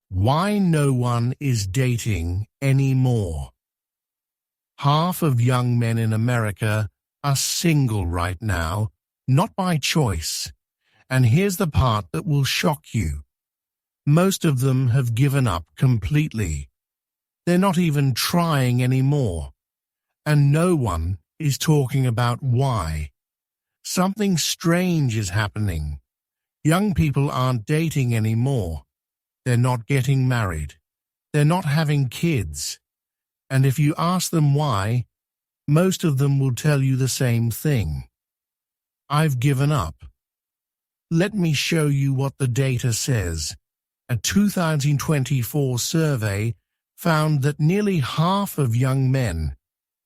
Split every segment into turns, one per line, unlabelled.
Why no one is dating anymore. Half of young men in America are single right now, not by choice. And here's the part that will shock you. Most of them have given up completely. They're not even trying anymore. And no one is talking about why. Something strange is happening. Young people aren't dating anymore. They're not getting married. They're not having kids. And if you ask them why, most of them will tell you the same thing. I've given up. Let me show you what the data says. A 2024 survey found that nearly half of young men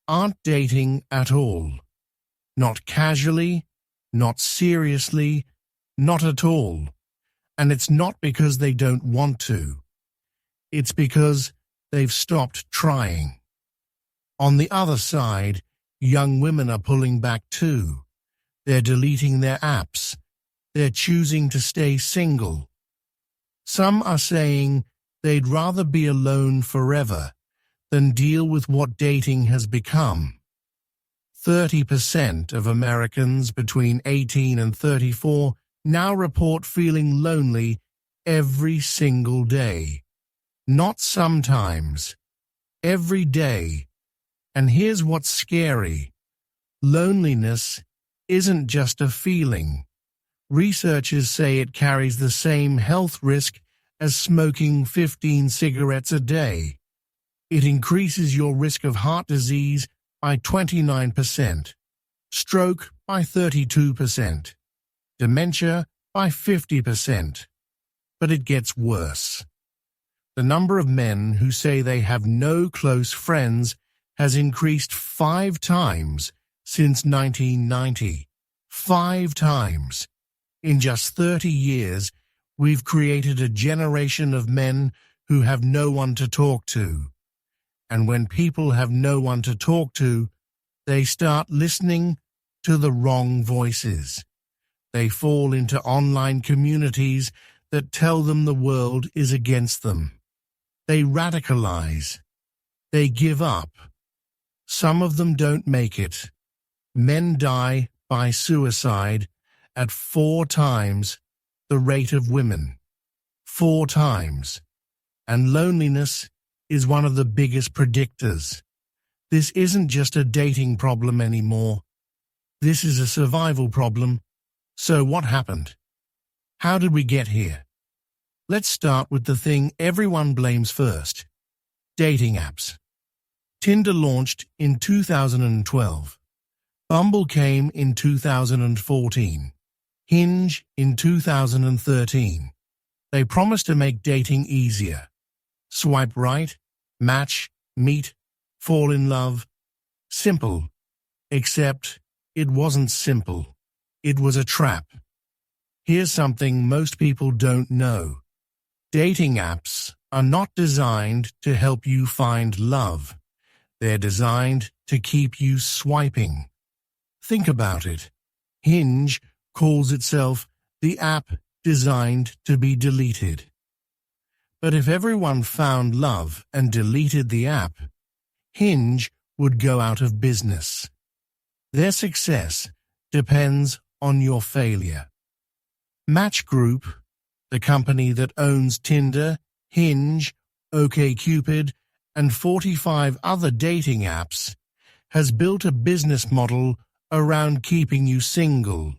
aren't dating at all. Not casually, not seriously, not at all. And it's not because they don't want to. It's because they've stopped trying. On the other side, young women are pulling back too. They're deleting their apps. They're choosing to stay single. Some are saying they'd rather be alone forever than deal with what dating has become. 30% of Americans between 18 and 34 now report feeling lonely every single day. Not sometimes. Every day. And here's what's scary. Loneliness isn't just a feeling. Researchers say it carries the same health risk as smoking 15 cigarettes a day. It increases your risk of heart disease by 29%, stroke by 32%, dementia by 50%. But it gets worse. The number of men who say they have no close friends has increased 5 times since 1990. 5 times. In just 30 years, we've created a generation of men who have no one to talk to. And when people have no one to talk to, they start listening to the wrong voices. They fall into online communities that tell them the world is against them. They radicalize. They give up. Some of them don't make it. Men die by suicide at 4 times the rate of women. 4 times. And loneliness is one of the biggest predictors. This isn't just a dating problem anymore. This is a survival problem. So what happened? How did we get here? Let's start with the thing everyone blames first. Dating apps. Tinder launched in 2012. Bumble came in 2014. Hinge in 2013. They promised to make dating easier. Swipe right, match, meet, fall in love. Simple. Except it wasn't simple. It was a trap. Here's something most people don't know. Dating apps are not designed to help you find love. They're designed to keep you swiping. Think about it. Hinge calls itself the app designed to be deleted. But if everyone found love and deleted the app, Hinge would go out of business. Their success depends on your failure. Match Group, the company that owns Tinder, Hinge, OkCupid, and 45 other dating apps, has built a business model around keeping you single.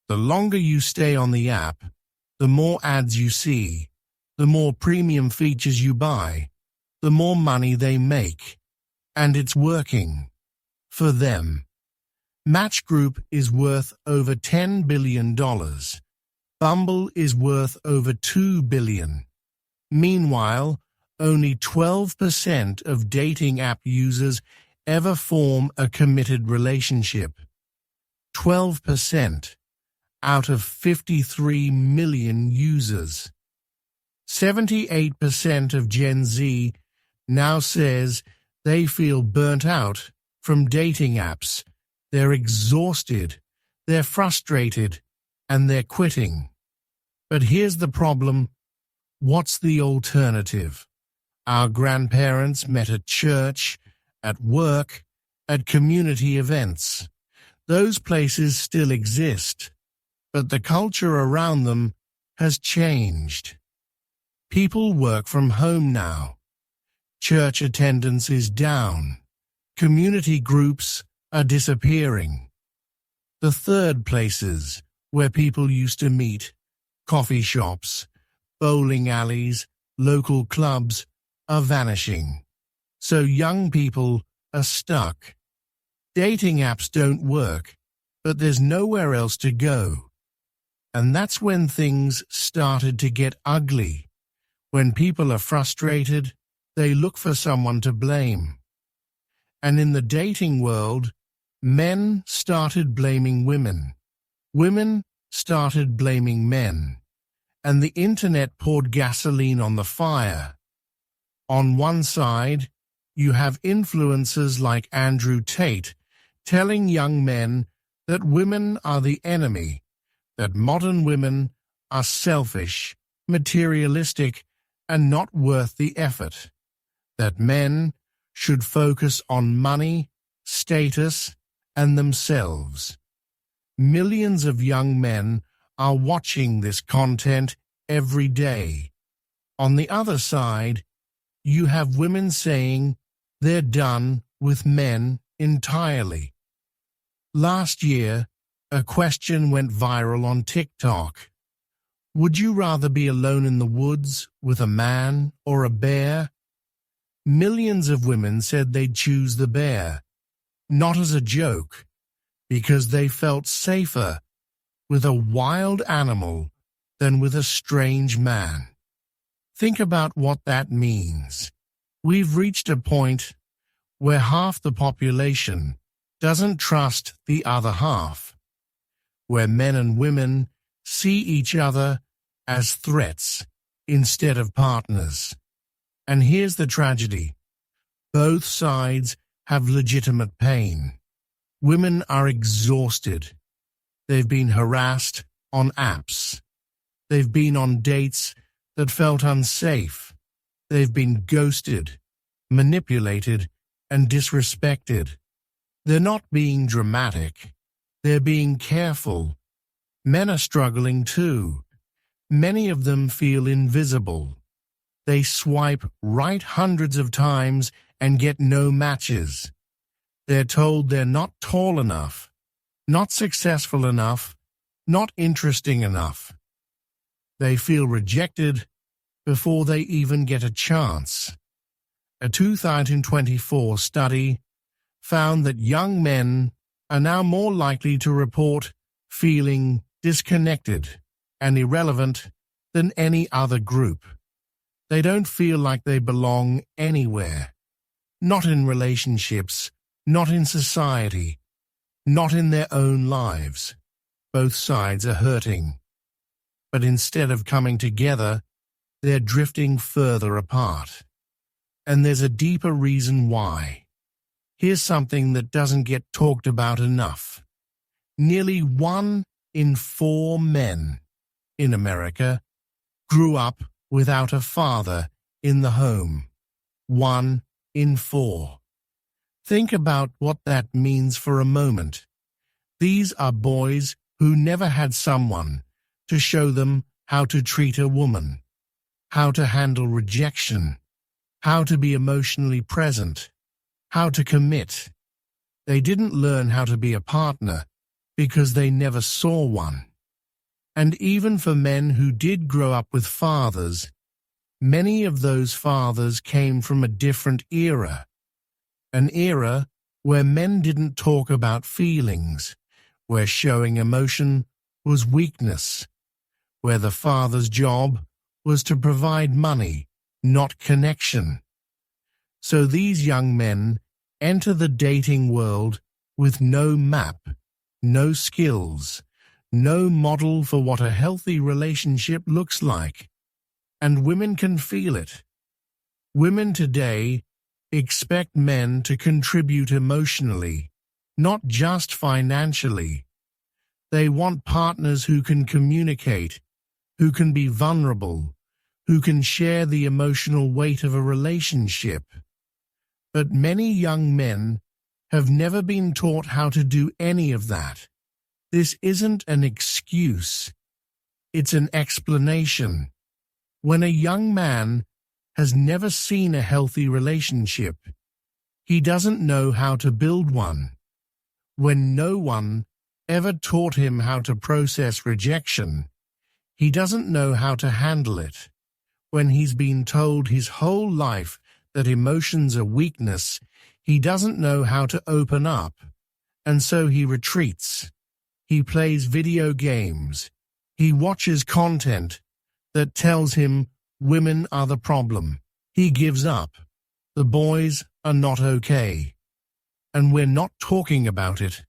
The longer you stay on the app, the more ads you see, the more premium features you buy, the more money they make. And it's working. For them. Match Group is worth over $10 billion. Bumble is worth over $2 billion. Meanwhile, only 12% of dating app users ever form a committed relationship. 12% out of 53 million users. 78% of Gen Z now says they feel burnt out from dating apps. They're exhausted, they're frustrated, and they're quitting. But here's the problem. What's the alternative? Our grandparents met at church, at work, at community events. Those places still exist, but the culture around them has changed. People work from home now. Church attendance is down. Community groups are disappearing. The third places where people used to meet, coffee shops, bowling alleys, local clubs, are vanishing. So young people are stuck. Dating apps don't work, but there's nowhere else to go. And that's when things started to get ugly. When people are frustrated, they look for someone to blame. And in the dating world, men started blaming women. Women started blaming men. And the internet poured gasoline on the fire. On one side, you have influencers like Andrew Tate telling young men that women are the enemy, that modern women are selfish, materialistic, and not worth the effort, that men should focus on money, status, and themselves. Millions of young men are watching this content every day. On the other side, you have women saying they're done with men entirely. Last year, a question went viral on TikTok. Would you rather be alone in the woods with a man or a bear? Millions of women said they'd choose the bear, not as a joke, because they felt safer with a wild animal than with a strange man. Think about what that means. We've reached a point where half the population doesn't trust the other half, where men and women see each other as threats instead of partners. And here's the tragedy. Both sides have legitimate pain. Women are exhausted. They've been harassed on apps. They've been on dates that felt unsafe. They've been ghosted, manipulated, and disrespected. They're not being dramatic. They're being careful. Men are struggling too. Many of them feel invisible. They swipe right hundreds of times and get no matches. They're told they're not tall enough, not successful enough, not interesting enough. They feel rejected before they even get a chance. A 2024 study found that young men are now more likely to report feeling disconnected and irrelevant than any other group. They don't feel like they belong anywhere. Not in relationships, not in society, not in their own lives. Both sides are hurting. But instead of coming together, they're drifting further apart. And there's a deeper reason why. Here's something that doesn't get talked about enough. Nearly 1 in 4 men in America grew up without a father in the home. 1 in 4. Think about what that means for a moment. These are boys who never had someone to show them how to treat a woman, how to handle rejection, how to be emotionally present, how to commit. They didn't learn how to be a partner because they never saw one. And even for men who did grow up with fathers, many of those fathers came from a different era. An era where men didn't talk about feelings, where showing emotion was weakness, where the father's job was to provide money, not connection. So these young men enter the dating world with no map, no skills, no model for what a healthy relationship looks like. And women can feel it. Women today expect men to contribute emotionally, not just financially. They want partners who can communicate, who can be vulnerable, who can share the emotional weight of a relationship. But many young men have never been taught how to do any of that. This isn't an excuse. It's an explanation. When a young man has never seen a healthy relationship, he doesn't know how to build one. When no one ever taught him how to process rejection, he doesn't know how to handle it. When he's been told his whole life that emotions are weakness, he doesn't know how to open up, and so he retreats. He plays video games. He watches content that tells him women are the problem. He gives up. The boys are not okay. And we're not talking about it.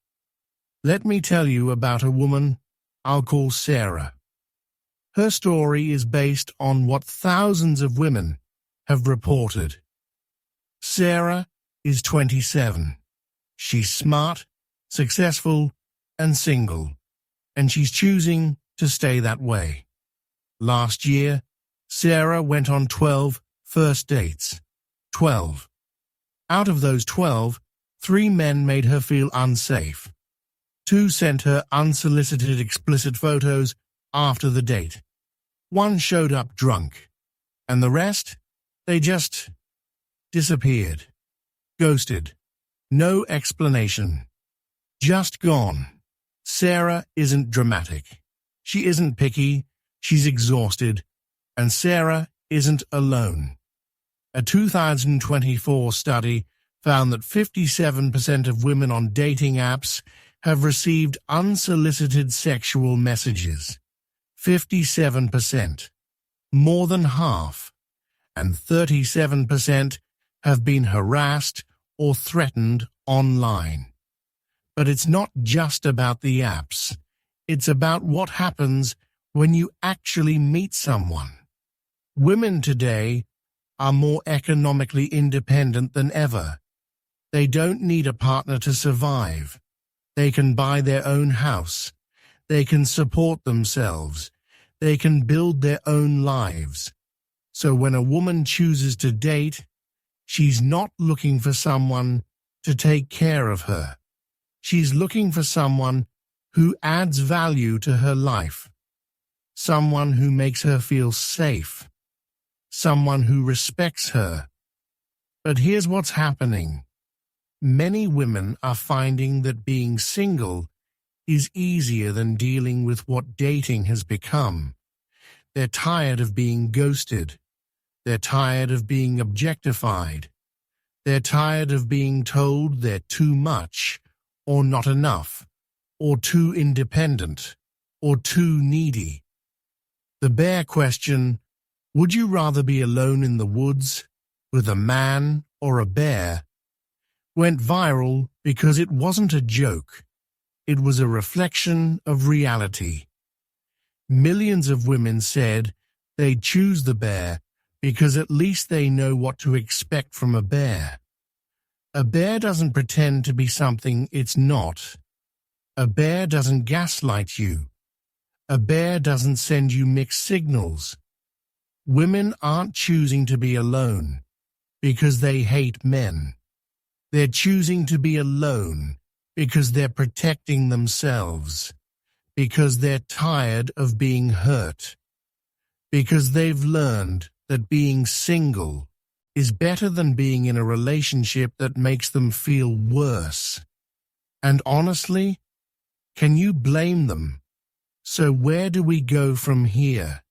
Let me tell you about a woman I'll call Sarah. Her story is based on what thousands of women have reported. Sarah is 27. She's smart, successful, and single, and she's choosing to stay that way. Last year, Sarah went on 12 first dates. 12. Out of those 12, 3 men made her feel unsafe. 2 sent her unsolicited explicit photos after the date. 1 showed up drunk. And the rest? They just disappeared. Ghosted. No explanation. Just gone. Sarah isn't dramatic. She isn't picky. She's exhausted. And Sarah isn't alone. A 2024 study found that 57% of women on dating apps have received unsolicited sexual messages. 57%. More than half. And 37% have been harassed or threatened online. But it's not just about the apps. It's about what happens when you actually meet someone. Women today are more economically independent than ever. They don't need a partner to survive. They can buy their own house. They can support themselves. They can build their own lives. So when a woman chooses to date, she's not looking for someone to take care of her. She's looking for someone who adds value to her life. Someone who makes her feel safe. Someone who respects her. But here's what's happening. Many women are finding that being single is easier than dealing with what dating has become. They're tired of being ghosted. They're tired of being objectified. They're tired of being told they're too much, or not enough, or too independent, or too needy. The bear question, would you rather be alone in the woods with a man or a bear, went viral because it wasn't a joke. It was a reflection of reality. Millions of women said they'd choose the bear because at least they know what to expect from a bear. A bear doesn't pretend to be something it's not. A bear doesn't gaslight you. A bear doesn't send you mixed signals. Women aren't choosing to be alone because they hate men. They're choosing to be alone because they're protecting themselves, because they're tired of being hurt, because they've learned that being single is better than being in a relationship that makes them feel worse. And honestly, can you blame them? So where do we go from here?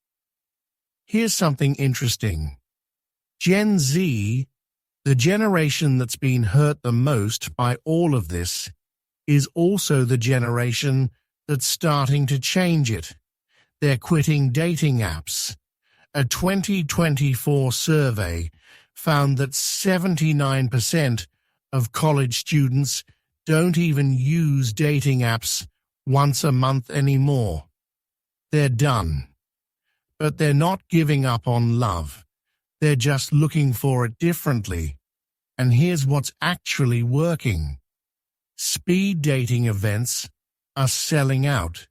Here's something interesting. Gen Z, the generation that's been hurt the most by all of this, is also the generation that's starting to change it. They're quitting dating apps. A 2024 survey found that 79% of college students don't even use dating apps once a month anymore. They're done. But they're not giving up on love. They're just looking for it differently. And here's what's actually working. Speed dating events are selling out.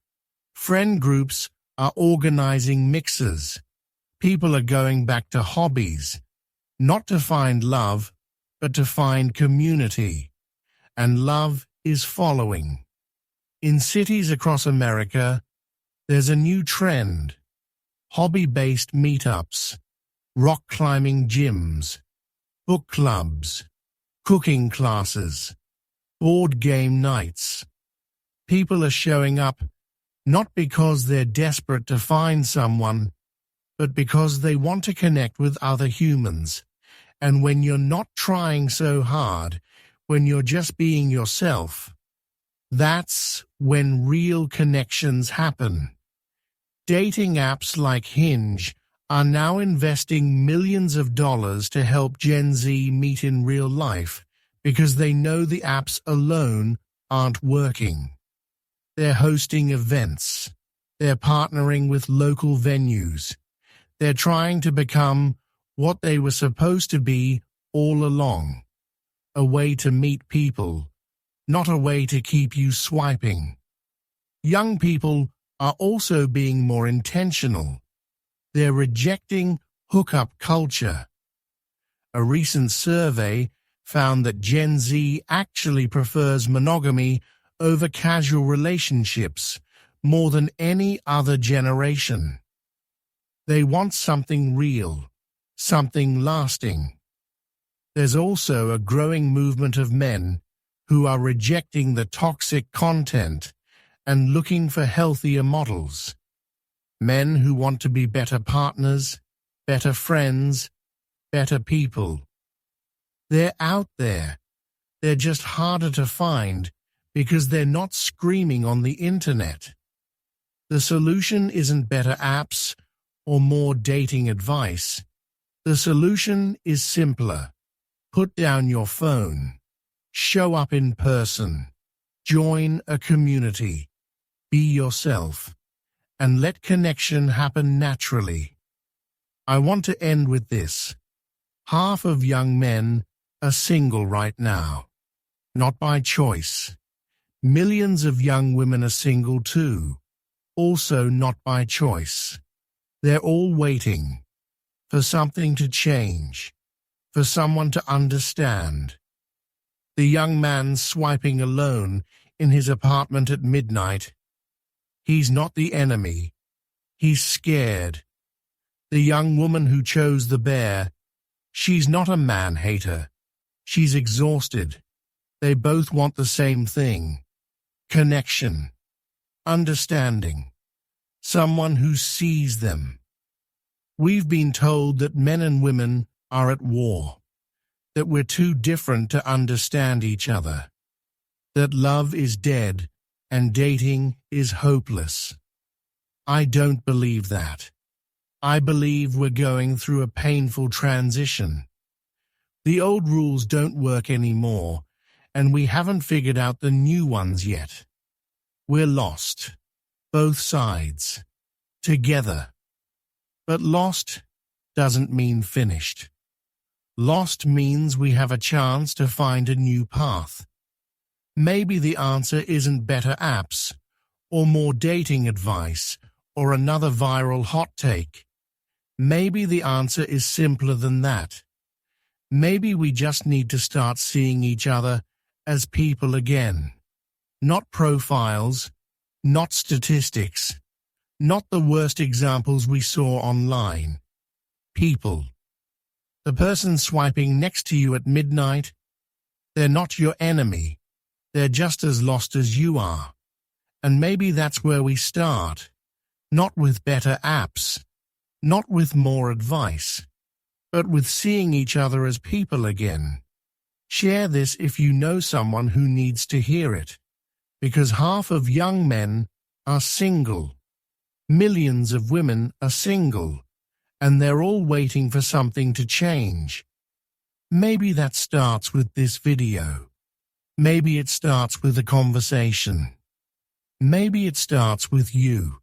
Friend groups are organizing mixers. People are going back to hobbies, not to find love, but to find community. And love is following. In cities across America, there's a new trend: hobby-based meetups, rock climbing gyms, book clubs, cooking classes, board game nights. People are showing up not because they're desperate to find someone, but because they want to connect with other humans. And when you're not trying so hard, when you're just being yourself, that's when real connections happen. Dating apps like Hinge are now investing millions of dollars to help Gen Z meet in real life because they know the apps alone aren't working. They're hosting events. They're partnering with local venues. They're trying to become what they were supposed to be all along: a way to meet people, not a way to keep you swiping. Young people are also being more intentional. They're rejecting hookup culture. A recent survey found that Gen Z actually prefers monogamy over casual relationships more than any other generation. They want something real, something lasting. There's also a growing movement of men who are rejecting the toxic content and looking for healthier models. Men who want to be better partners, better friends, better people. They're out there. They're just harder to find because they're not screaming on the internet. The solution isn't better apps or more dating advice. The solution is simpler. Put down your phone. Show up in person. Join a community. Be yourself. And let connection happen naturally. I want to end with this. Half of young men are single right now. Not by choice. Millions of young women are single too. Also not by choice. They're all waiting for something to change, for someone to understand. The young man swiping alone in his apartment at midnight. He's not the enemy. He's scared. The young woman who chose the bear. She's not a man-hater. She's exhausted. They both want the same thing. Connection. Understanding. Someone who sees them. We've been told that men and women are at war, that we're too different to understand each other, that love is dead and dating is hopeless. I don't believe that. I believe we're going through a painful transition. The old rules don't work anymore, and we haven't figured out the new ones yet. We're lost. Both sides. Together. But lost doesn't mean finished. Lost means we have a chance to find a new path. Maybe the answer isn't better apps, or more dating advice, or another viral hot take. Maybe the answer is simpler than that. Maybe we just need to start seeing each other as people again. Not profiles, not statistics, not the worst examples we saw online. People. The person swiping next to you at midnight, they're not your enemy. They're just as lost as you are. And maybe that's where we start. Not with better apps, not with more advice, but with seeing each other as people again. Share this if you know someone who needs to hear it, because half of young men are single. Millions of women are single, and they're all waiting for something to change. Maybe that starts with this video. Maybe it starts with a conversation. Maybe it starts with you.